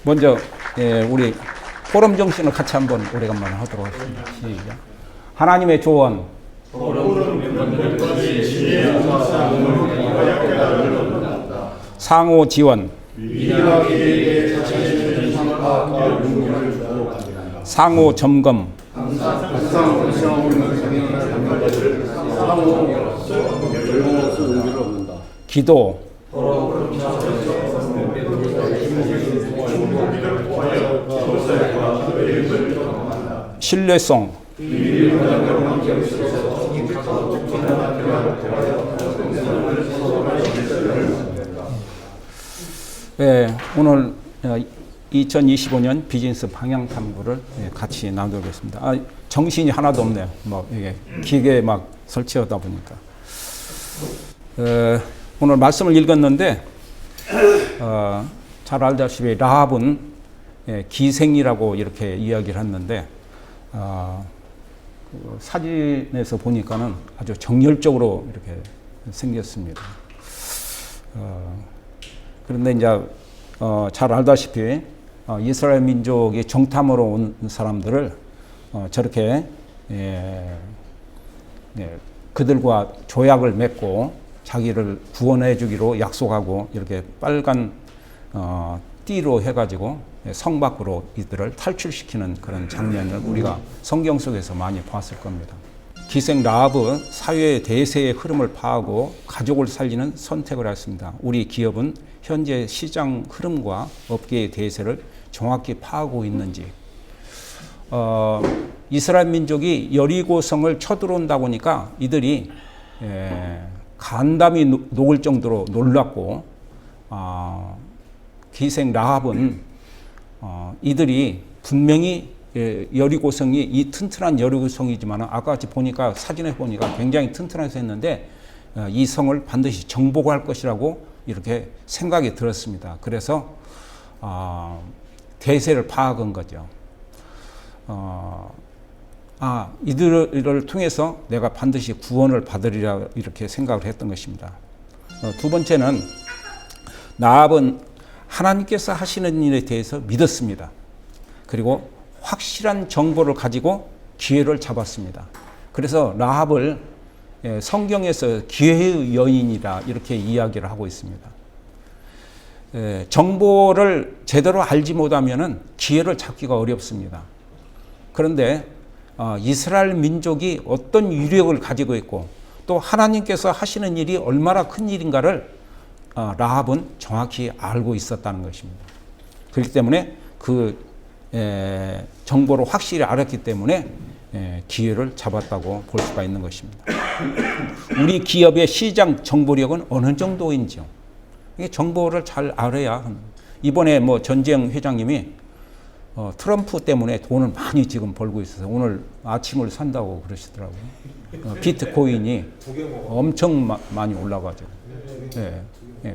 먼저 우리 포럼 정신을 같이 한번 오래간만에 하도록 하겠습니다. 시작. 하나님의 조언, 상호 지원, 상호 점검, 기도, 신뢰성, 오늘 2025년 비즈니스 방향 탐구를 같이 나누겠습니다. 정신이 하나도 없네요. 뭐 이게 기계에 막 설치하다 보니까. 오늘 말씀을 읽었는데 잘 알다시피 라합은 기생이라고 이렇게 이야기를 했는데 사진에서 보니까는 아주 정열적으로 이렇게 생겼습니다. 그런데 이제 잘 알다시피 이스라엘 민족이 정탐으로 온 사람들을 저렇게 그들과 조약을 맺고 자기를 구원해 주기로 약속하고 이렇게 빨간 띠로 해가지고 성 밖으로 이들을 탈출시키는 그런 장면을 우리가 성경 속에서 많이 봤을 겁니다. 기생 라합은 사회의 대세의 흐름을 파악하고 가족을 살리는 선택을 했습니다. 우리 기업은 현재 시장 흐름과 업계의 대세를 정확히 파악하고 있는지. 이스라엘 민족이 여리고성을 쳐들어온다 보니까 이들이 간담이 녹을 정도로 놀랐고 기생 라합은 이들이 분명히 여리고성이 이 튼튼한 여리고성이지만 아까 같이 보니까 사진에 보니까 굉장히 튼튼해서 했는데 이 성을 반드시 정복할 것이라고 이렇게 생각이 들었습니다. 그래서 대세를 파악한 거죠. 이들을 통해서 내가 반드시 구원을 받으리라 이렇게 생각을 했던 것입니다. 두 번째는 라합은 하나님께서 하시는 일에 대해서 믿었습니다. 그리고 확실한 정보를 가지고 기회를 잡았습니다. 그래서 라합을 성경에서 기회의 여인이라 이렇게 이야기를 하고 있습니다. 정보를 제대로 알지 못하면 기회를 잡기가 어렵습니다. 그런데 이스라엘 민족이 어떤 유력을 가지고 있고 또 하나님께서 하시는 일이 얼마나 큰 일인가를 라합은 정확히 알고 있었다는 것입니다. 그렇기 때문에 그 정보를 확실히 알았기 때문에 기회를 잡았다고 볼 수가 있는 것입니다. 우리 기업의 시장 정보력은 어느 정도인지요? 이게 정보를 잘 알아야. 이번에 뭐 전재영 회장님이 트럼프 때문에 돈을 많이 지금 벌고 있어서 오늘 아침을 산다고 그러시더라고요. 비트코인이 엄청 많이 올라가죠.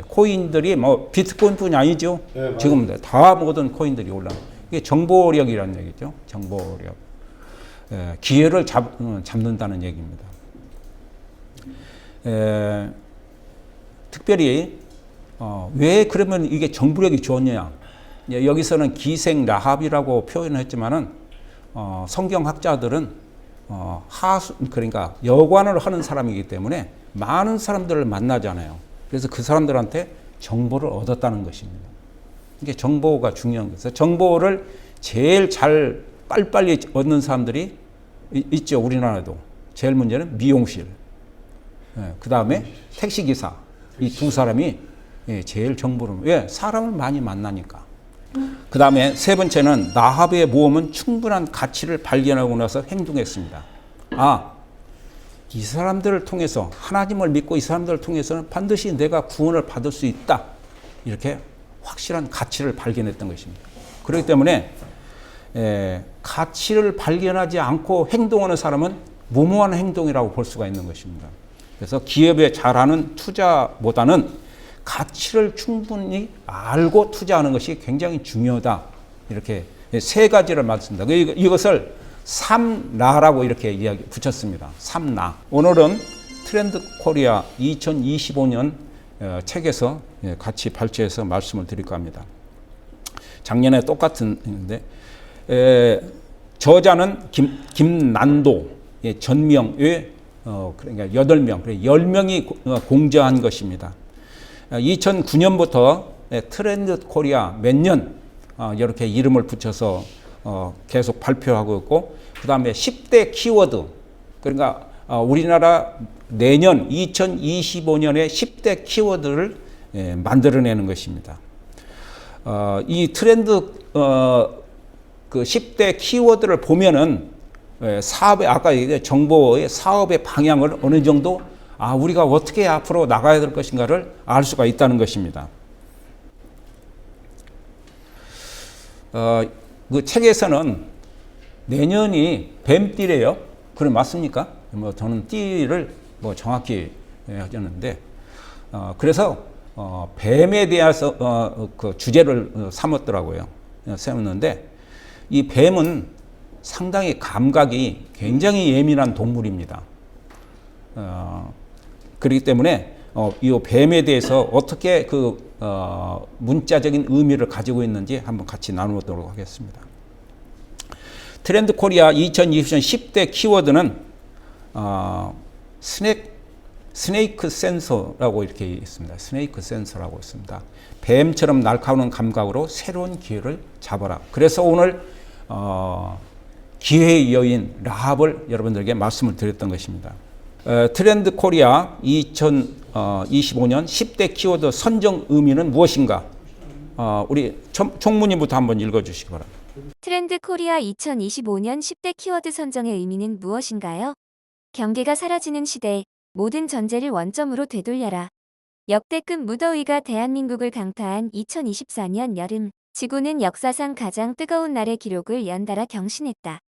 코인들이 뭐 비트코인뿐이 아니죠. 지금 다 모든 코인들이 올라. 이게 정보력이라는 얘기죠. 정보력. 기회를 잡는다는 얘기입니다. 특별히 왜 그러면 이게 정보력이 좋냐? 여기서는 기생 라합이라고 표현을 했지만은 성경학자들은 하수 그러니까 여관을 하는 사람이기 때문에 많은 사람들을 만나잖아요. 그래서 그 사람들한테 정보를 얻었다는 것입니다. 이게 정보가 중요한 거죠. 정보를 제일 잘 빨리빨리 얻는 사람들이 있죠. 우리나라도. 제일 문제는 미용실. 그 다음에 택시기사. 이 두 사람이 제일 정보를. 왜? 사람을 많이 만나니까. 그 다음에 세 번째는 라합의 모험은 충분한 가치를 발견하고 나서 행동했습니다. 이 사람들을 통해서 하나님을 믿고 이 사람들을 통해서는 반드시 내가 구원을 받을 수 있다. 이렇게 확실한 가치를 발견했던 것입니다. 그렇기 때문에 가치를 발견하지 않고 행동하는 사람은 무모한 행동이라고 볼 수가 있는 것입니다. 그래서 기업에 잘하는 투자보다는 가치를 충분히 알고 투자하는 것이 굉장히 중요하다. 이렇게 세 가지를 말씀드립니다. 이것을 3라라고 이렇게 이야기 붙였습니다. 3라. 오늘은 트렌드 코리아 2025년 책에서 같이 발췌해서 말씀을 드릴까 합니다. 작년에 똑같은 인데 저자는 김난도, 전명의 그러니까 8명, 10명이 공저한 것입니다. 2009년부터 트렌드 코리아 몇 년 이렇게 이름을 붙여서 계속 발표하고 있고, 그 다음에 10대 키워드, 그러니까 우리나라 내년 2025년에 10대 키워드를 만들어내는 것입니다. 이 트렌드 그 10대 키워드를 보면은 사업의, 아까 얘기했던 정보의 사업의 방향을 어느 정도 우리가 어떻게 앞으로 나가야 될 것인가를 알 수가 있다는 것입니다. 그 책에서는 내년이 뱀띠래요. 그럼 맞습니까? 뭐 저는 띠를 뭐 정확히 하셨는데, 그래서 뱀에 대해서 그 주제를 삼았더라고요. 세웠는데, 이 뱀은 상당히 감각이 굉장히 예민한 동물입니다. 그렇기 때문에 이 뱀에 대해서 어떻게 그 문자적인 의미를 가지고 있는지 한번 같이 나누도록 하겠습니다. 트렌드 코리아 2020년 10대 키워드는 스네이크 센서라고 이렇게 있습니다. 스네이크 센서라고 있습니다. 뱀처럼 날카로운 감각으로 새로운 기회를 잡아라. 그래서 오늘 기회의 여인 라합을 여러분들에게 말씀을 드렸던 것입니다. 트렌드 코리아 2025년 10대 키워드 선정 의미는 무엇인가? 우리 총무님부터 한번 읽어주시기 바랍니다. 트렌드 코리아 2025년 10대 키워드 선정의 의미는 무엇인가요? 경계가 사라지는 시대, 모든 전제를 원점으로 되돌려라. 역대급 무더위가 대한민국을 강타한 2024년 여름, 지구는 역사상 가장 뜨거운 날의 기록을 연달아 경신했다.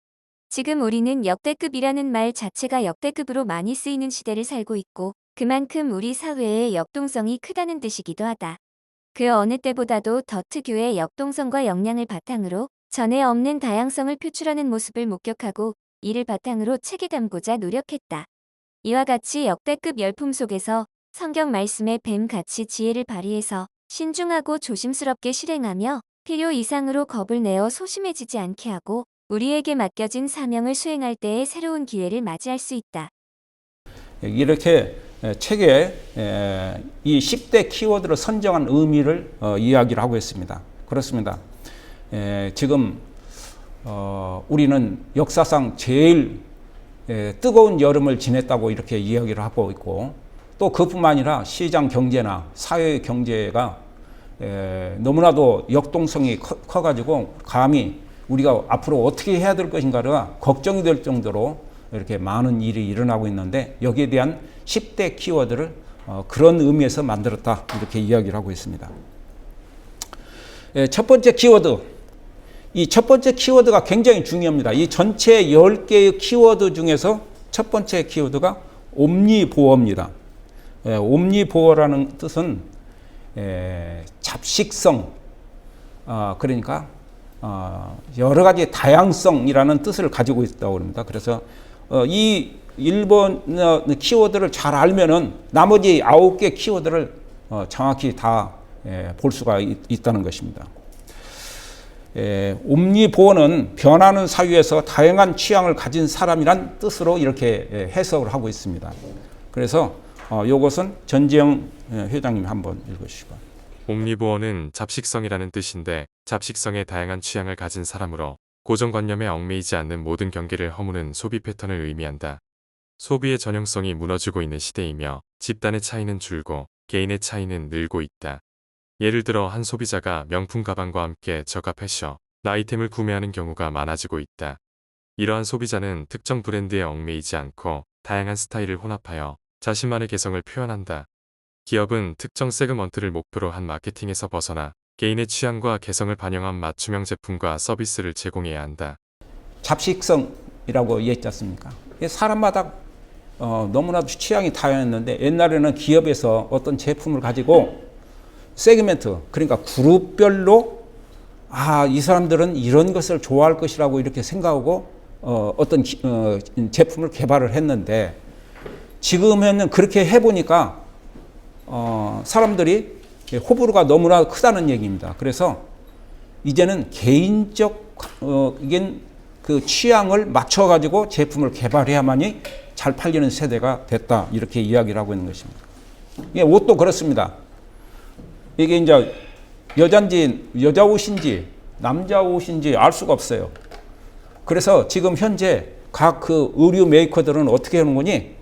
지금 우리는 역대급이라는 말 자체가 역대급으로 많이 쓰이는 시대를 살고 있고, 그만큼 우리 사회의 역동성이 크다는 뜻이기도 하다. 그 어느 때보다도 더 특유의 역동성과 역량을 바탕으로 전에 없는 다양성을 표출하는 모습을 목격하고, 이를 바탕으로 책에 담고자 노력했다. 이와 같이 역대급 열품 속에서 성경 말씀의 뱀같이 지혜를 발휘해서 신중하고 조심스럽게 실행하며 필요 이상으로 겁을 내어 소심해지지 않게 하고 우리에게 맡겨진 사명을 수행할 때의 새로운 기회를 맞이할 수 있다. 이렇게 책에 이 10대 키워드를 선정한 의미를 이야기를 하고 있습니다. 그렇습니다. 지금 우리는 역사상 제일 뜨거운 여름을 지냈다고 이렇게 이야기를 하고 있고, 또 그뿐만 아니라 시장 경제나 사회 경제가 너무나도 역동성이 커가지고 감히 우리가 앞으로 어떻게 해야 될 것인가가 걱정이 될 정도로 이렇게 많은 일이 일어나고 있는데, 여기에 대한 10대 키워드를 그런 의미에서 만들었다, 이렇게 이야기를 하고 있습니다. 첫 번째 키워드, 이 첫 번째 키워드가 굉장히 중요합니다. 이 전체 10개의 키워드 중에서 첫 번째 키워드가 옴니보어입니다. 옴니보어라는 뜻은 잡식성, 그러니까 여러 가지 다양성이라는 뜻을 가지고 있다고 합니다. 그래서 이 1번 키워드를 잘 알면은 나머지 9개 키워드를 정확히 다 볼 수가 있다는 것입니다. 옴니보어는 변하는 사회에서 다양한 취향을 가진 사람이란 뜻으로 이렇게 해석을 하고 있습니다. 그래서 이것은 전지영 회장님 한번 읽어주시고. 옴니보어는 잡식성이라는 뜻인데, 잡식성의 다양한 취향을 가진 사람으로 고정관념에 얽매이지 않는 모든 경계를 허무는 소비 패턴을 의미한다. 소비의 전형성이 무너지고 있는 시대이며 집단의 차이는 줄고 개인의 차이는 늘고 있다. 예를 들어 한 소비자가 명품 가방과 함께 저가 패션, 아이템을 구매하는 경우가 많아지고 있다. 이러한 소비자는 특정 브랜드에 얽매이지 않고 다양한 스타일을 혼합하여 자신만의 개성을 표현한다. 기업은 특정 세그먼트를 목표로 한 마케팅에서 벗어나 개인의 취향과 개성을 반영한 맞춤형 제품과 서비스를 제공해야 한다. 잡식성이라고 얘기했지 않습니까? 사람마다 너무나도 취향이 다양했는데, 옛날에는 기업에서 어떤 제품을 가지고 세그멘트, 그러니까 그룹별로 이 사람들은 이런 것을 좋아할 것이라고 이렇게 생각하고 어떤 제품을 개발을 했는데, 지금에는 그렇게 해보니까 사람들이 호불호가 너무나 크다는 얘기입니다. 그래서 이제는 개인적 이게 그 취향을 맞춰 가지고 제품을 개발해야만이 잘 팔리는 세대가 됐다 이렇게 이야기를 하고 있는 것입니다. 예, 옷도 그렇습니다. 이게 이제 여잔지 여자 옷인지 남자 옷인지 알 수가 없어요. 그래서 지금 현재 각 그 의류 메이커들은 어떻게 하는 거니?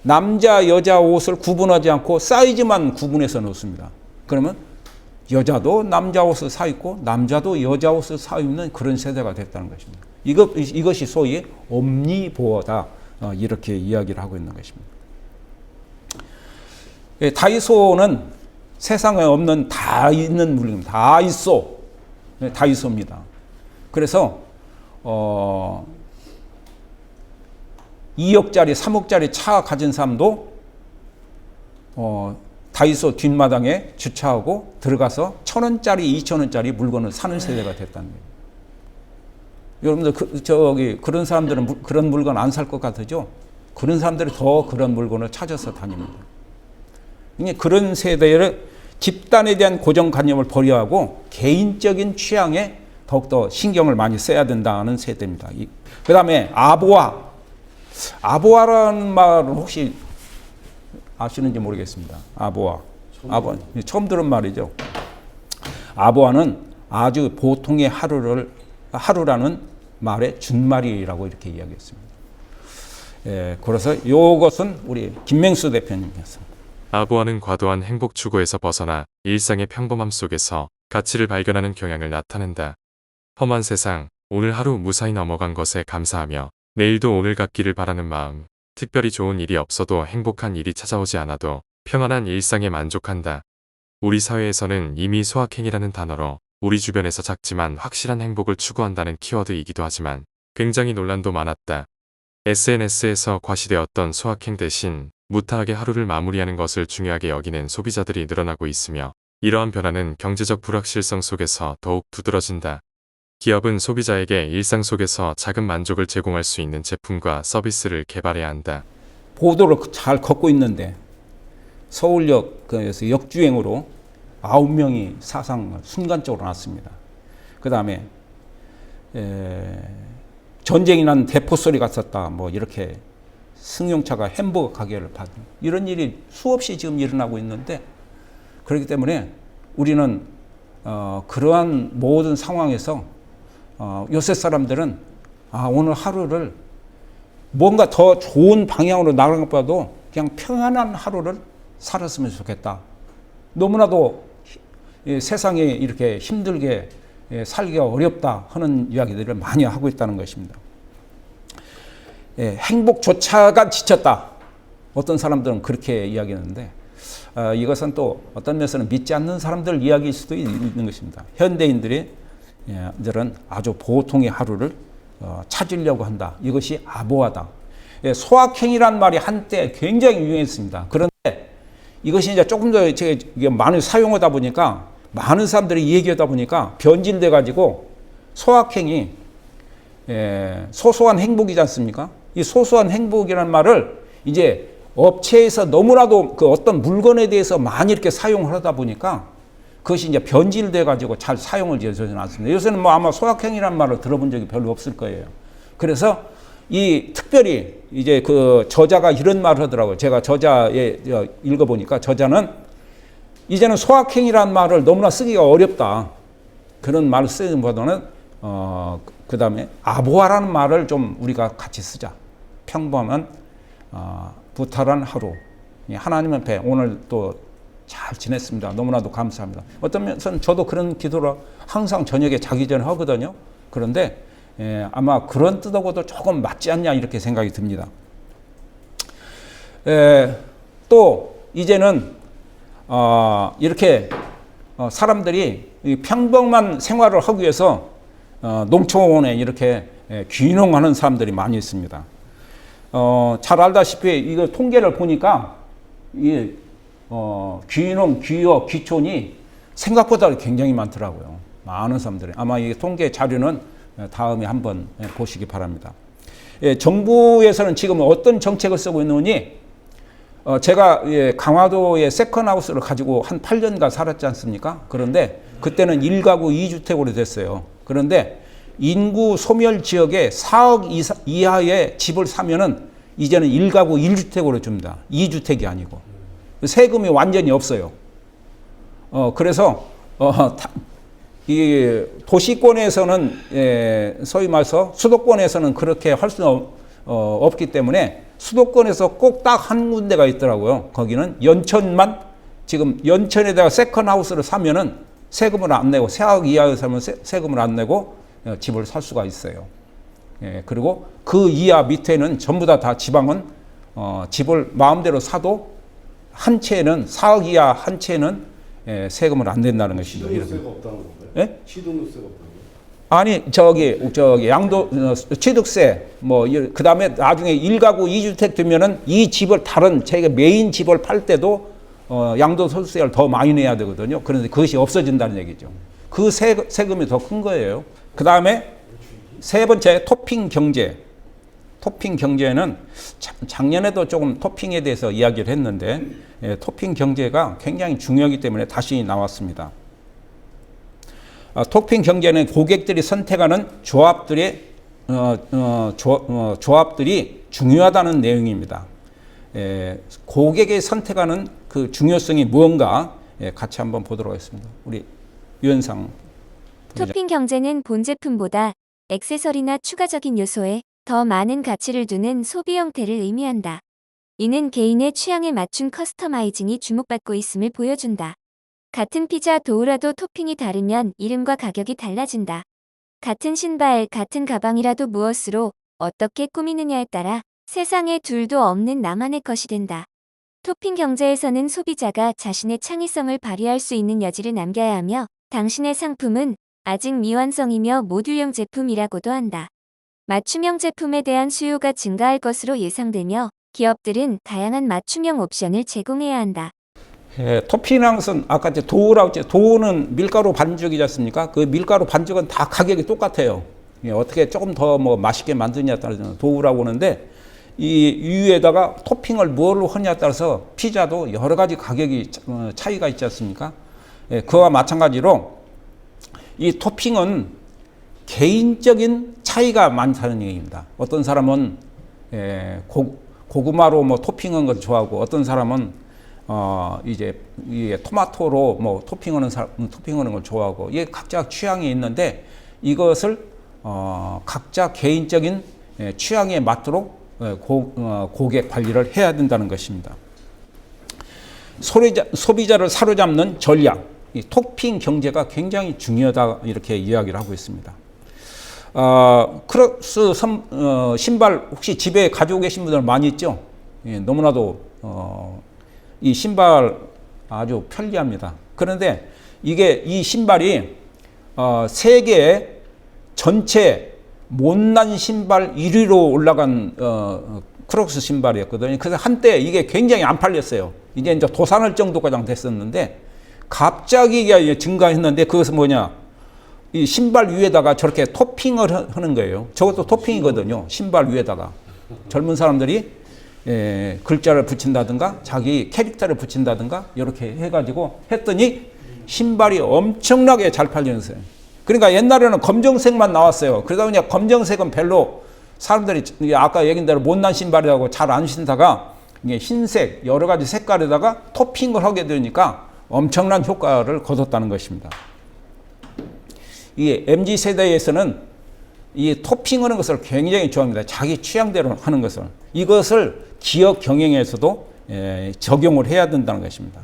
남자 여자 옷을 구분하지 않고 사이즈만 구분해서 넣습니다. 그러면 여자도 남자 옷을 사 입고 남자도 여자 옷을 사 입는 그런 세대가 됐다는 것입니다. 이것이 소위 옴니보어다 이렇게 이야기를 하고 있는 것입니다. 예, 다이소는 세상에 없는 다 있는 물건입니다. 다이소, 네, 다이소입니다. 그래서 2억짜리, 3억짜리 차 가진 사람도 다이소 뒷마당에 주차하고 들어가서 1,000원짜리, 2,000원짜리 물건을 사는 세대가 됐다는 거예요. 여러분들 그런 사람들은 그런 물건 안 살 것 같으죠? 그런 사람들이 더 그런 물건을 찾아서 다닙니다. 그런 세대를 집단에 대한 고정관념을 버려하고 개인적인 취향에 더욱더 신경을 많이 써야 된다는 세대입니다. 그 다음에 아보아라는 말은 혹시 아시는지 모르겠습니다. 아보아. 처음 들은 말이죠. 아보아는 아주 보통의 하루라는 말의 준말이라고 이렇게 이야기했습니다. 예, 그래서 이것은 우리 김맹수 대표님이었습니다. 아보아는 과도한 행복 추구에서 벗어나 일상의 평범함 속에서 가치를 발견하는 경향을 나타낸다. 험한 세상, 오늘 하루 무사히 넘어간 것에 감사하며 내일도 오늘 같기를 바라는 마음, 특별히 좋은 일이 없어도 행복한 일이 찾아오지 않아도 평안한 일상에 만족한다. 우리 사회에서는 이미 소확행이라는 단어로 우리 주변에서 작지만 확실한 행복을 추구한다는 키워드이기도 하지만 굉장히 논란도 많았다. SNS에서 과시되었던 소확행 대신 무탈하게 하루를 마무리하는 것을 중요하게 여기는 소비자들이 늘어나고 있으며 이러한 변화는 경제적 불확실성 속에서 더욱 두드러진다. 기업은 소비자에게 일상 속에서 작은 만족을 제공할 수 있는 제품과 서비스를 개발해야 한다. 보도를 잘 걷고 있는데 서울역에서 역주행으로 9명이 사상 순간적으로 났습니다. 그 다음에 전쟁이 난 대포 소리가 났다. 뭐 이렇게 승용차가 햄버거 가게를 받는 이런 일이 수없이 지금 일어나고 있는데 그렇기 때문에 우리는 그러한 모든 상황에서 요새 사람들은 오늘 하루를 뭔가 더 좋은 방향으로 나가는 것보다도 그냥 평안한 하루를 살았으면 좋겠다. 너무나도 세상에 이렇게 힘들게 살기가 어렵다 하는 이야기들을 많이 하고 있다는 것입니다. 행복조차가 지쳤다. 어떤 사람들은 그렇게 이야기하는데 이것은 또 어떤 면에서는 믿지 않는 사람들 이야기일 수도 있는 것입니다. 현대인들은 아주 보통의 하루를 찾으려고 한다. 이것이 아보아다. 소확행이란 말이 한때 굉장히 유행했습니다. 그런데 이것이 이제 조금 더 제가 많이 사용하다 보니까 많은 사람들이 얘기하다 보니까 변질돼 가지고 소확행이 소소한 행복이지 않습니까? 이 소소한 행복이라는 말을 이제 업체에서 너무나도 그 어떤 물건에 대해서 많이 이렇게 사용을 하다 보니까 그것이 이제 변질돼 가지고 잘 사용을 되지는 않습니다. 요새는 뭐 아마 소확행이라는 말을 들어본 적이 별로 없을 거예요. 그래서 이 특별히 이제 그 저자가 이런 말을 하더라고요. 제가 저자에 읽어보니까 저자는 이제는 소확행이라는 말을 너무나 쓰기가 어렵다. 그런 말을 쓰는 보다는 그 다음에 아보아라는 말을 좀 우리가 같이 쓰자. 평범한 부탈한 하루. 하나님 앞에 오늘 또 잘 지냈습니다. 너무나도 감사합니다. 어떤 면에서는 저도 그런 기도를 항상 저녁에 자기 전에 하거든요. 그런데 아마 그런 뜻하고도 조금 맞지 않냐 이렇게 생각이 듭니다. 또 이제는 이렇게 사람들이 평범한 생활을 하기 위해서 농촌에 이렇게 귀농하는 사람들이 많이 있습니다. 잘 알다시피 이거 통계를 보니까 이 귀농, 귀역, 귀촌이 생각보다 굉장히 많더라고요. 많은 사람들이. 아마 이 통계 자료는 다음에 한번 보시기 바랍니다. 정부에서는 지금 어떤 정책을 쓰고 있느니 제가 강화도에 세컨하우스를 가지고 한 8년간 살았지 않습니까? 그런데 그때는 1가구 2주택으로 됐어요. 그런데 인구 소멸 지역에 4억 이하의 집을 사면은 이제는 1가구 1주택으로 줍니다. 2주택이 아니고. 세금이 완전히 없어요. 그래서 이 도시권에서는 소위 말해서 수도권에서는 그렇게 할 수는 없기 때문에 수도권에서 꼭 딱 한 군데가 있더라고요. 거기는 연천만, 지금 연천에다가 세컨하우스를 사면은 세금을 안 내고, 4억 이하에 사면 세금을 안 내고 집을 살 수가 있어요. 그리고 그 이하 밑에는 전부 다 지방은 집을 마음대로 사도 한 채는 4억 이하 한 채는 세금을 안 낸다는 것이죠. 취득세가 없다는 건가요? 예? 취득세가 없다는 거예요? 아니 저기 양도 취득세 뭐 그다음에 나중에 1가구 2주택 되면은 이 집을 다른 제가 메인 집을 팔 때도 양도소득세를 더 많이 내야 되거든요. 그런데 그것이 없어진다는 얘기죠. 그 세금이 더 큰 거예요. 그다음에 세 번째 토핑 경제. 토핑 경제는 작년에도 조금 토핑에 대해서 이야기를 했는데 토핑 경제가 굉장히 중요하기 때문에 다시 나왔습니다. 토핑 경제는 고객들이 선택하는 조합들이 중요하다는 내용입니다. 고객이 선택하는 그 중요성이 무언가 같이 한번 보도록 하겠습니다. 우리 유현상 토핑 경제는 본 제품보다 액세서리나 추가적인 요소에 더 많은 가치를 두는 소비 형태를 의미한다. 이는 개인의 취향에 맞춘 커스터마이징이 주목받고 있음을 보여준다. 같은 피자 도우라도 토핑이 다르면 이름과 가격이 달라진다. 같은 신발, 같은 가방이라도 무엇으로 어떻게 꾸미느냐에 따라 세상에 둘도 없는 나만의 것이 된다. 토핑 경제에서는 소비자가 자신의 창의성을 발휘할 수 있는 여지를 남겨야 하며 당신의 상품은 아직 미완성이며 모듈형 제품이라고도 한다. 맞춤형 제품에 대한 수요가 증가할 것으로 예상되며 기업들은 다양한 맞춤형 옵션을 제공해야 한다. 토핑이라는 것은 아까 이제 도우라고 했죠. 도우는 밀가루 반죽이지 않습니까? 그 밀가루 반죽은 다 가격이 똑같아요. 어떻게 조금 더 뭐 맛있게 만드냐에 따라서 도우라고 하는데 이 위에다가 토핑을 뭘로 하냐에 따라서 피자도 여러 가지 가격이 차이가 있지 않습니까? 그와 마찬가지로 이 토핑은 개인적인 차이가 많다는 얘기입니다. 어떤 사람은 고구마로 뭐 토핑한 걸 좋아하고 어떤 사람은 이제 토마토로 뭐 토핑하는 걸 좋아하고 이게 각자 취향이 있는데 이것을 각자 개인적인 취향에 맞도록 고객 관리를 해야 된다는 것입니다. 소비자를 사로잡는 전략, 이 토핑 경제가 굉장히 중요하다 이렇게 이야기를 하고 있습니다. 크록스 신발 혹시 집에 가지고 계신 분들 많이 있죠? 너무나도 이 신발 아주 편리합니다. 그런데 이 신발이 세계 전체 못난 신발 1위로 올라간 크록스 신발이었거든요. 그래서 한때 이게 굉장히 안 팔렸어요. 이제 도산할 정도까지 됐었는데 갑자기 이게 증가했는데 그것은 뭐냐? 이 신발 위에다가 저렇게 토핑을 하는 거예요. 저것도 토핑이거든요. 신발 위에다가 젊은 사람들이 글자를 붙인다든가 자기 캐릭터를 붙인다든가 이렇게 해가지고 했더니 신발이 엄청나게 잘 팔리는거예요. 그러니까 옛날에는 검정색만 나왔어요. 그러다 보니까 검정색은 별로 사람들이 아까 얘기한 대로 못난 신발이라고 잘 안 신다가 이게 흰색 여러 가지 색깔에다가 토핑을 하게 되니까 엄청난 효과를 거뒀다는 것입니다. 이 MZ 세대에서는 이 토핑하는 것을 굉장히 좋아합니다. 자기 취향대로 하는 것을. 이것을 기업 경영에서도 적용을 해야 된다는 것입니다.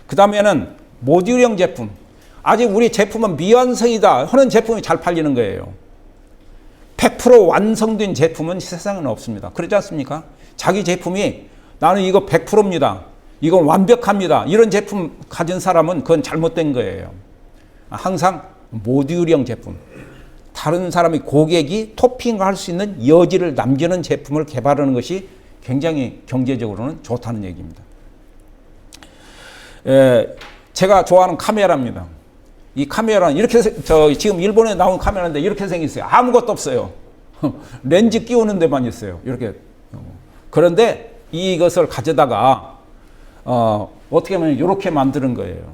그 다음에는 모듈형 제품. 아직 우리 제품은 미완성이다 하는 제품이 잘 팔리는 거예요. 100% 완성된 제품은 세상에는 없습니다. 그렇지 않습니까? 자기 제품이 나는 이거 100%입니다. 이건 완벽합니다. 이런 제품 가진 사람은 그건 잘못된 거예요. 항상 모듈형 제품. 다른 사람이 고객이 토핑할 수 있는 여지를 남기는 제품을 개발하는 것이 굉장히 경제적으로는 좋다는 얘기입니다. 제가 좋아하는 카메라입니다. 이 카메라는 이렇게 지금 일본에 나온 카메라인데 이렇게 생겼어요. 아무것도 없어요. 렌즈 끼우는 데만 있어요. 이렇게. 그런데 이것을 가져다가 어떻게 하면 이렇게 만드는 거예요.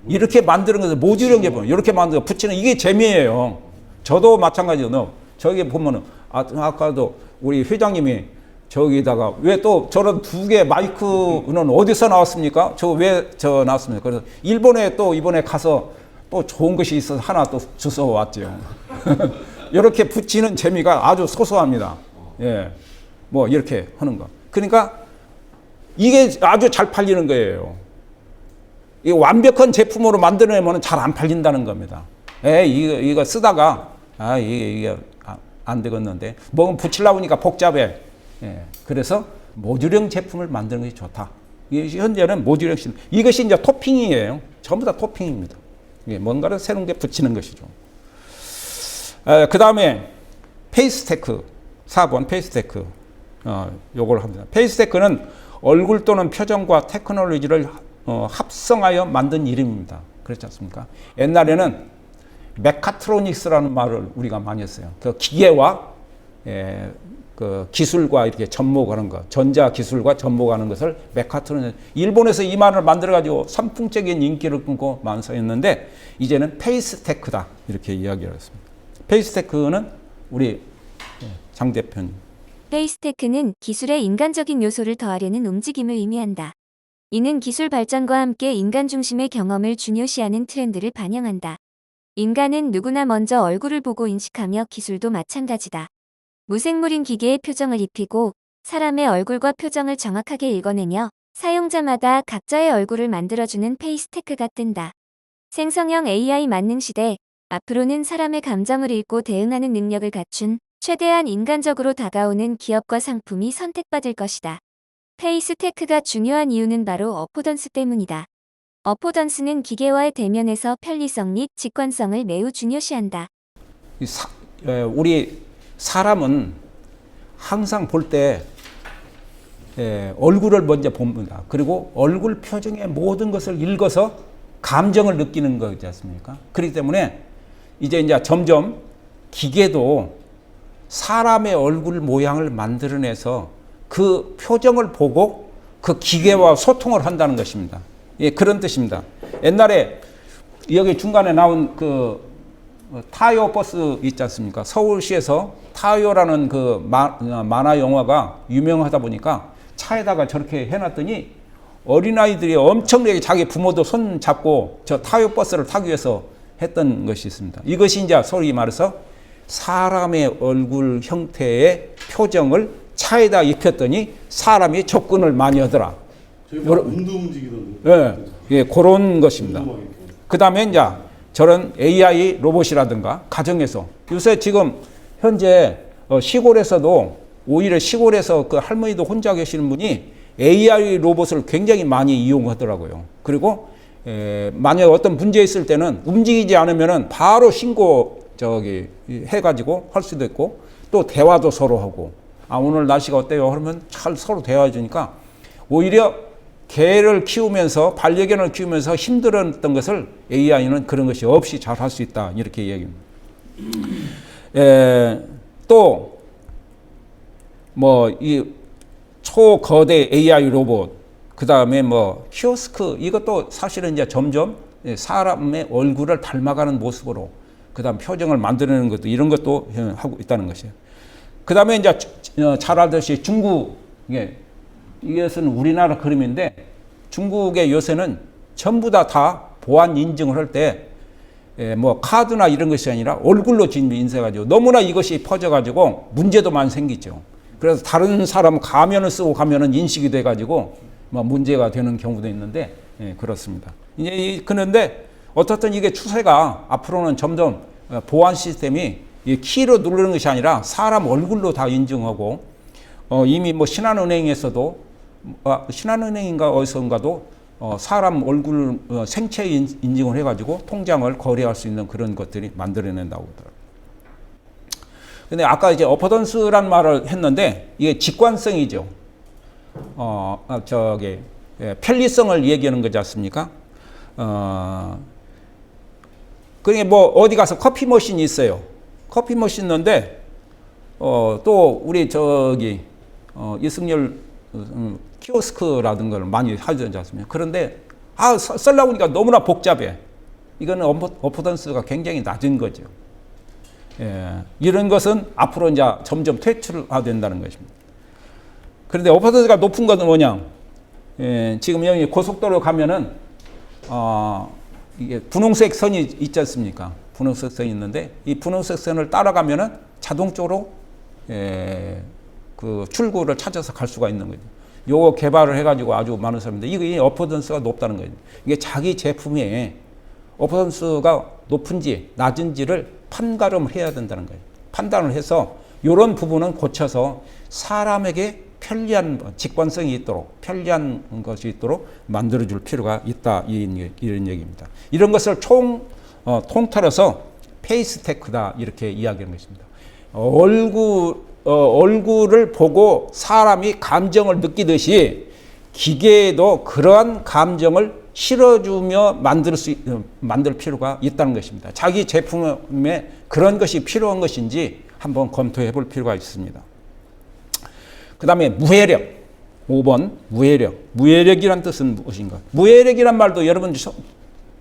이렇게 만드는 것을 모듈형 제품, 이렇게 만들어 붙이는 이게 재미예요. 저도 마찬가지로 저기 보면은 아까도 우리 회장님이 저기다가 왜 또 저런 두 개 마이크는 어디서 나왔습니까? 저 왜 저 나왔습니까? 그래서 일본에 또 이번에 가서 또 좋은 것이 있어서 하나 또 주워 왔죠. 이렇게 붙이는 재미가 아주 소소합니다. 예, 뭐 이렇게 하는 거. 그러니까 이게 아주 잘 팔리는 거예요. 이 완벽한 제품으로 만들어내면 잘 안 팔린다는 겁니다. 이거 쓰다가 이게 안 되겠는데 뭐 붙이려고 하니까 복잡해. 예, 그래서 모듈형 제품을 만드는 것이 좋다. 현재는 모듈형 시스템. 이것이 이제 토핑이에요. 전부 다 토핑입니다. 예, 뭔가를 새로운 게 붙이는 것이죠. 그 다음에 페이스테크 4번 페이스테크 요걸 합니다. 페이스테크는 얼굴 또는 표정과 테크놀로지를 합성하여 만든 이름입니다. 그렇지 않습니까? 옛날에는 메카트로닉스라는 말을 우리가 많이 했어요. 그 기계와 그 기술과 이렇게 접목하는 것, 전자 기술과 접목하는 것을 메카트로닉. 일본에서 이 말을 만들어 가지고 선풍적인 인기를 끌고 만성했는데 이제는 페이스테크다 이렇게 이야기를 했습니다. 페이스테크는 우리 장 대표님. 페이스테크는 기술에 인간적인 요소를 더하려는 움직임을 의미한다. 이는 기술 발전과 함께 인간 중심의 경험을 중요시하는 트렌드를 반영한다. 인간은 누구나 먼저 얼굴을 보고 인식하며 기술도 마찬가지다. 무생물인 기계에 표정을 입히고 사람의 얼굴과 표정을 정확하게 읽어내며 사용자마다 각자의 얼굴을 만들어주는 페이스테크가 뜬다. 생성형 AI 만능 시대, 앞으로는 사람의 감정을 읽고 대응하는 능력을 갖춘 최대한 인간적으로 다가오는 기업과 상품이 선택받을 것이다. 페이스테크가 중요한 이유는 바로 어포던스 때문이다. 어포던스는 기계와의 대면에서 편리성 및 직관성을 매우 중요시한다. 우리 사람은 항상 볼 때 얼굴을 먼저 봅니다. 그리고 얼굴 표정의 모든 것을 읽어서 감정을 느끼는 거지 않습니까? 그렇기 때문에 이제 점점 기계도 사람의 얼굴 모양을 만들어내서 그 표정을 보고 그 기계와 소통을 한다는 것입니다. 예, 그런 뜻입니다. 옛날에 여기 중간에 나온 그 타요 버스 있지 않습니까? 서울시에서 타요라는 그 만화 영화가 유명하다 보니까 차에다가 저렇게 해놨더니 어린아이들이 엄청나게 자기 부모도 손 잡고 저 타요 버스를 타기 위해서 했던 것이 있습니다. 이것이 이제 소위 말해서 사람의 얼굴 형태의 표정을 차에다 입혔더니 사람이 접근을 많이 하더라. 눈도 움직이던데. 예, 그런 것입니다. 그 다음에 이제 저런 AI 로봇이라든가 가정에서 요새 지금 현재 시골에서도 오히려 시골에서 그 할머니도 혼자 계시는 분이 AI 로봇을 굉장히 많이 이용하더라고요. 그리고 만약 어떤 문제 있을 때는 움직이지 않으면은 바로 신고 해가지고 할 수도 있고 또 대화도 서로 하고 오늘 날씨가 어때요? 그러면 잘 서로 대화해 주니까 오히려 개를 키우면서 반려견을 키우면서 힘들었던 것을 AI는 그런 것이 없이 잘 할 수 있다 이렇게 얘기합니다. 또 뭐 이 초거대 AI 로봇 그 다음에 뭐 키오스크 이것도 사실은 이제 점점 사람의 얼굴을 닮아가는 모습으로 그 다음 표정을 만들어내는 것도 이런 것도 하고 있다는 것이에요. 그 다음에 이제 잘 알듯이 중국 이것은 우리나라 그림인데 중국의 요새는 전부 다 보안 인증을 할 때 뭐 카드나 이런 것이 아니라 얼굴로 인쇄해가지고 너무나 이것이 퍼져가지고 문제도 많이 생기죠. 그래서 다른 사람 가면을 쓰고 가면은 인식이 돼가지고 뭐 문제가 되는 경우도 있는데 그렇습니다. 이제 그런데 어떻든 이게 추세가 앞으로는 점점 보안 시스템이 키로 누르는 것이 아니라 사람 얼굴로 다 인증하고 이미 뭐 신한은행에서도 신한은행인가 어디선가도 사람 얼굴 생체 인증을 해가지고 통장을 거래할 수 있는 그런 것들이 만들어낸다고 하더라고요. 근데 아까 이제 어퍼던스란 말을 했는데 이게 직관성이죠. 편리성을 얘기하는 거지 않습니까? 그러니까 뭐 어디 가서 커피 머신이 있어요. 커피 머신 있는데 또 우리 이승열 키오스크라든 걸 많이 하지 않습니까? 그런데 쓰려고 하니까 너무나 복잡해. 이거는 어포던스가 굉장히 낮은 거죠. 예, 이런 것은 앞으로 이제 점점 퇴출화된다는 것입니다. 그런데 어포던스가 높은 것은 뭐냐? 예, 지금 여기 고속도로 가면은 이게 분홍색 선이 있지 않습니까? 분홍색 선이 있는데 이 분홍색 선을 따라가면은 자동적으로 그 출구를 찾아서 갈 수가 있는 거죠. 요거 개발을 해가지고 아주 많은 사람들 이게 어포던스가 높다는 거예요. 이게 자기 제품에 어포던스가 높은지 낮은지를 판가름을 해야 된다는 거예요. 판단을 해서 이런 부분은 고쳐서 사람에게 편리한 직관성이 있도록 편리한 것이 있도록 만들어줄 필요가 있다 이런 얘기입니다. 이런 것을 통틀어서 페이스테크다 이렇게 이야기하는 것입니다. 얼굴을 보고 사람이 감정을 느끼듯이 기계에도 그러한 감정을 실어주며 만들 필요가 있다는 것입니다. 자기 제품에 그런 것이 필요한 것인지 한번 검토해 볼 필요가 있습니다. 그 다음에 무해력. 5번 무해력. 무해력이란 뜻은 무엇인가? 무해력이란 말도 여러분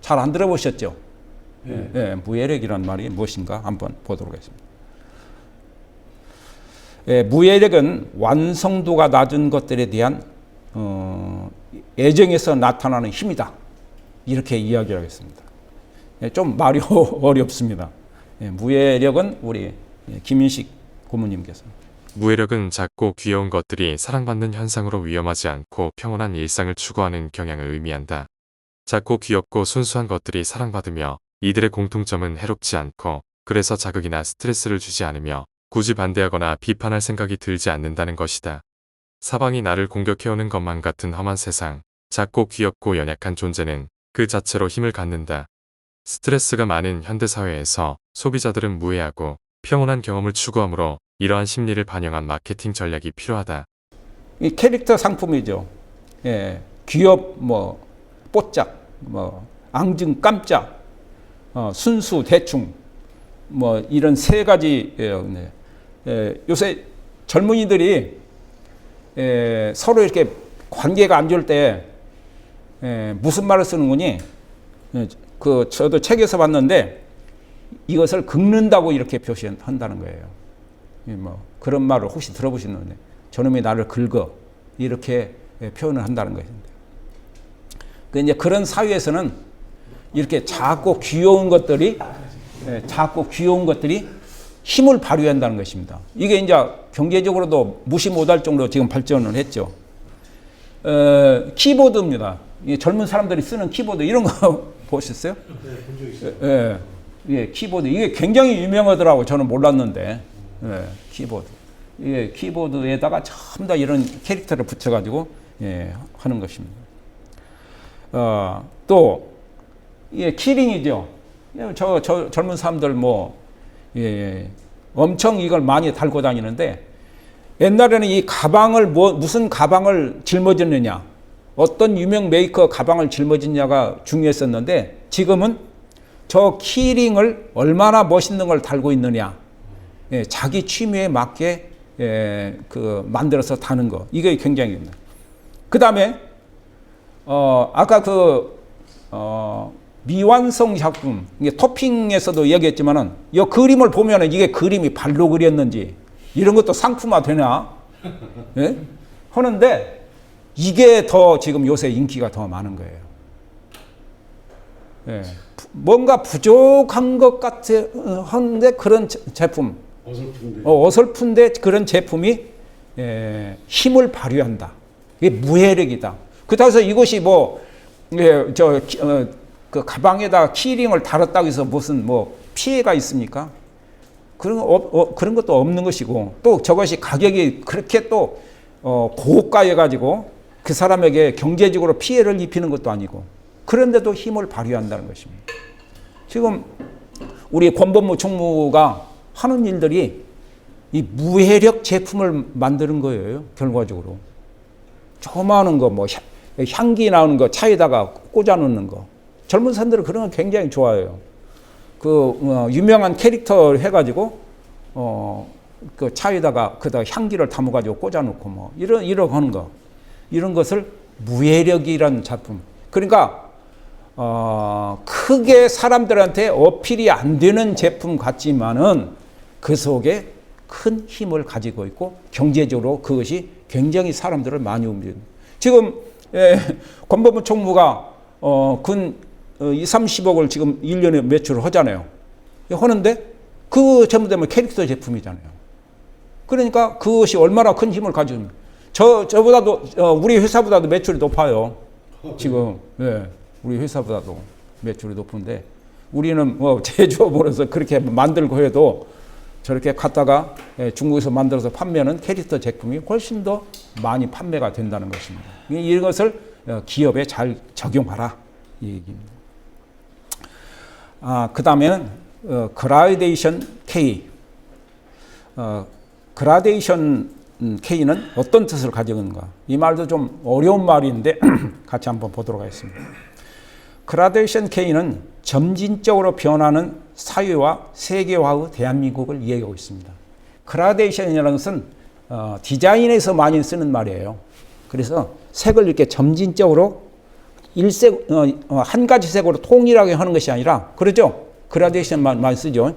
잘 안 들어보셨죠? 네. 네, 무해력이란 말이 무엇인가 한번 보도록 하겠습니다. 무해력은 완성도가 낮은 것들에 대한 애정에서 나타나는 힘이다. 이렇게 이야기하겠습니다. 좀 말이 어렵습니다. 무해력은 우리 김인식 고모님께서 무해력은 작고 귀여운 것들이 사랑받는 현상으로 위험하지 않고 평온한 일상을 추구하는 경향을 의미한다. 작고 귀엽고 순수한 것들이 사랑받으며 이들의 공통점은 해롭지 않고 그래서 자극이나 스트레스를 주지 않으며 굳이 반대하거나 비판할 생각이 들지 않는다는 것이다. 사방이 나를 공격해오는 것만 같은 험한 세상, 작고 귀엽고 연약한 존재는 그 자체로 힘을 갖는다. 스트레스가 많은 현대사회에서 소비자들은 무해하고 평온한 경험을 추구하므로 이러한 심리를 반영한 마케팅 전략이 필요하다. 이 캐릭터 상품이죠. 예, 귀엽, 뽀짝, 앙증, 깜짝, 순수, 대충, 이런 세 가지. 요새 젊은이들이 서로 이렇게 관계가 안 좋을 때 무슨 말을 쓰는 거니? 저도 책에서 봤는데 이것을 긁는다고 이렇게 표시한다는 거예요. 그런 말을 혹시 들어보시는데 저놈이 나를 긁어 이렇게 표현을 한다는 것입니다. 이제 그런 사회에서는 이렇게 작고 귀여운 것들이 힘을 발휘한다는 것입니다. 이게 이제 경제적으로도 무시 못할 정도로 지금 발전을 했죠. 키보드입니다. 젊은 사람들이 쓰는 키보드 이런 거 보셨어요? 네, 본 적 있어요. 예, 키보드 이게 굉장히 유명하더라고. 저는 몰랐는데. 키보드. 이게 키보드에다가 전부 다 이런 캐릭터를 붙여가지고 하는 것입니다. 또 키링이죠. 저 젊은 사람들 엄청 이걸 많이 달고 다니는데 옛날에는 이 가방을 무슨 가방을 짊어지느냐, 어떤 유명 메이커 가방을 짊어지느냐가 중요했었는데 지금은 저 키링을 얼마나 멋있는 걸 달고 있느냐, 자기 취미에 맞게 만들어서 다는 거, 이게 굉장히 중요합니다. 그 다음에 아까 미완성 작품, 이게 토핑에서도 얘기했지만은 이 그림을 보면은 이게 그림이 발로 그렸는지 이런 것도 상품화 되나? 예? 하는데 이게 더 지금 요새 인기가 더 많은 거예요. 예. 뭔가 부족한 것 같은데 그런 제품, 어설픈데 그런 제품이 힘을 발휘한다. 이게 무해력이다. 그렇다고 해서 이것이 그 가방에다 키링을 달았다고 해서 무슨 피해가 있습니까? 그런 것도 없는 것이고, 또 저것이 가격이 그렇게 또 고가여가지고 그 사람에게 경제적으로 피해를 입히는 것도 아니고, 그런데도 힘을 발휘한다는 것입니다. 지금 우리 권범무 총무가 하는 일들이 이 무해력 제품을 만드는 거예요. 결과적으로 조그마한 거, 향기 나오는 거 차에다가 꽂아 놓는 거. 젊은 사람들은 그런 거 굉장히 좋아해요. 유명한 캐릭터 해가지고 그 차에다가 그다가 향기를 담아가지고 꽂아놓고 이런 하는 거, 이런 것을 무해력이라는 작품. 그러니까 크게 사람들한테 어필이 안 되는 제품 같지만은 그 속에 큰 힘을 가지고 있고 경제적으로 그것이 굉장히 사람들을 많이 움직입니다. 지금 권법은 총무가 근 2, 30억을 지금 1년에 매출을 하잖아요. 하는데 그 전부 되면 캐릭터 제품이잖아요. 그러니까 그것이 얼마나 큰 힘을 가지고 있는 저보다도 우리 회사보다도 매출이 높아요. 지금 우리 회사보다도 매출이 높은데 우리는 뭐 제조업으로서 그렇게 만들고 해도 저렇게 갖다가 중국에서 만들어서 판매하는 캐릭터 제품이 훨씬 더 많이 판매가 된다는 것입니다. 이것을 기업에 잘 적용하라 이 얘기입니다. 그 다음에는 그라데이션 K. 그라데이션 K는 어떤 뜻을 가지고 있는가? 이 말도 좀 어려운 말인데 같이 한번 보도록 하겠습니다. 그라데이션 K는 점진적으로 변하는 사회와 세계화의 대한민국을 이야기하고 있습니다. 그라데이션이라는 것은 디자인에서 많이 쓰는 말이에요. 그래서 색을 이렇게 점진적으로 한 가지 색으로 통일하게 하는 것이 아니라, 그러죠? 그라데이션만 많이 쓰죠.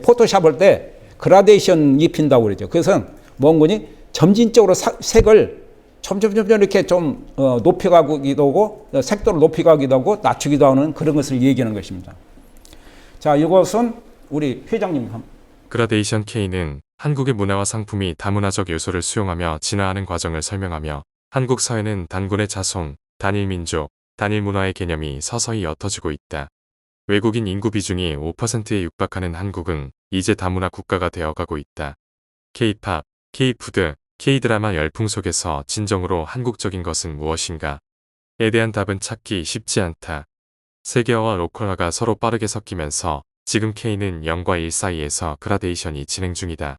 포토샵 할 때 그라데이션 입힌다고 그러죠. 그래서 뭔 거니? 점진적으로 색을 점점 이렇게 좀 높여가기도 하고 색도를 높여가기도 하고 낮추기도 하는 그런 것을 얘기하는 것입니다. 자, 이것은 우리 회장님. 그라데이션 K는 한국의 문화와 상품이 다문화적 요소를 수용하며 진화하는 과정을 설명하며 한국 사회는 단군의 자손, 단일민족, 단일문화의 개념이 서서히 옅어지고 있다. 외국인 인구 비중이 5%에 육박하는 한국은 이제 다문화 국가가 되어가고 있다. K-팝, K-푸드, K-드라마 열풍 속에서 진정으로 한국적인 것은 무엇인가? 에 대한 답은 찾기 쉽지 않다. 세계화와 로컬화가 서로 빠르게 섞이면서 지금 K는 0과 1 사이에서 그라데이션이 진행 중이다.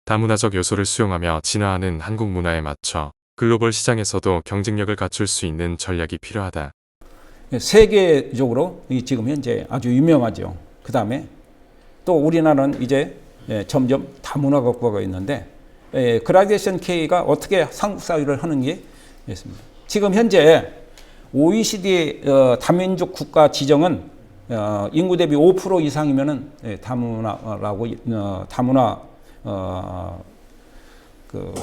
다문화적 요소를 수용하며 진화하는 한국 문화에 맞춰 글로벌 시장에서도 경쟁력을 갖출 수 있는 전략이 필요하다. 세계적으로 지금 현재 아주 유명하죠. 그 다음에 또 우리나라는 이제 점점 다문화 국가가 있는데 그라데이션 K가 어떻게 한국 사회를 하는 게 있습니다. 지금 현재 OECD 다민족 국가 지정은 인구 대비 5% 이상이면은 다문화라고 다문화 그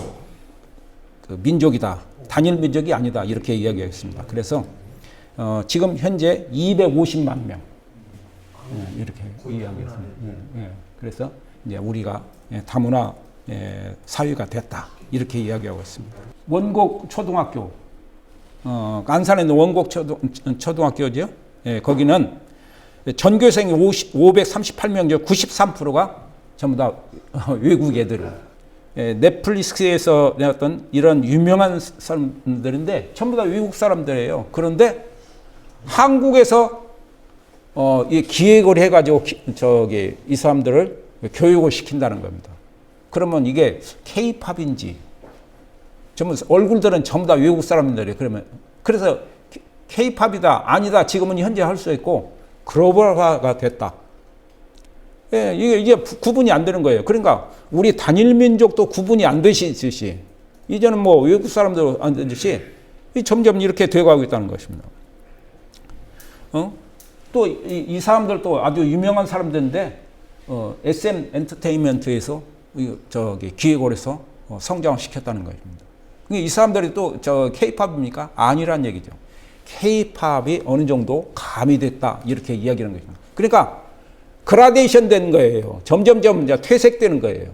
민족이다. 단일 민족이 아니다. 이렇게 이야기했습니다. 그래서 지금 현재 250만 명 이렇게 이야기했습니다. 그래서 이제 우리가 다문화 사회가 됐다. 이렇게 이야기하고 있습니다. 원곡 초등학교, 안산에 있는 원곡 초등학교죠. 거기는 전교생이 538명 중 93%가 전부 다 외국 애들. 넷플릭스에서 내었던 이런 유명한 사람들인데 전부 다 외국 사람들이에요. 그런데 한국에서 이 기획을 해가지고 이 사람들을 교육을 시킨다는 겁니다. 그러면 이게 K-팝인지 전부 얼굴들은 전부 다 외국 사람들이에요. 그래서 K-팝이다 아니다 지금은 현재 할 수 있고 글로벌화가 됐다. 이게 구분이 안 되는 거예요. 그러니까 우리 단일 민족도 구분이 안 되시듯이 이제는 뭐 외국 사람들 안 되듯이 점점 이렇게 돼가고 있다는 것입니다. 또 이 사람들도 아주 유명한 사람들인데 SM 엔터테인먼트에서 기획을 해서 성장을 시켰다는 것입니다. 이 사람들이 또 K-팝입니까? 아니란 얘기죠. K-팝이 어느 정도 가미됐다 이렇게 이야기하는 것입니다. 그러니까 그라데이션 된 거예요. 점점점 이제 퇴색되는 거예요.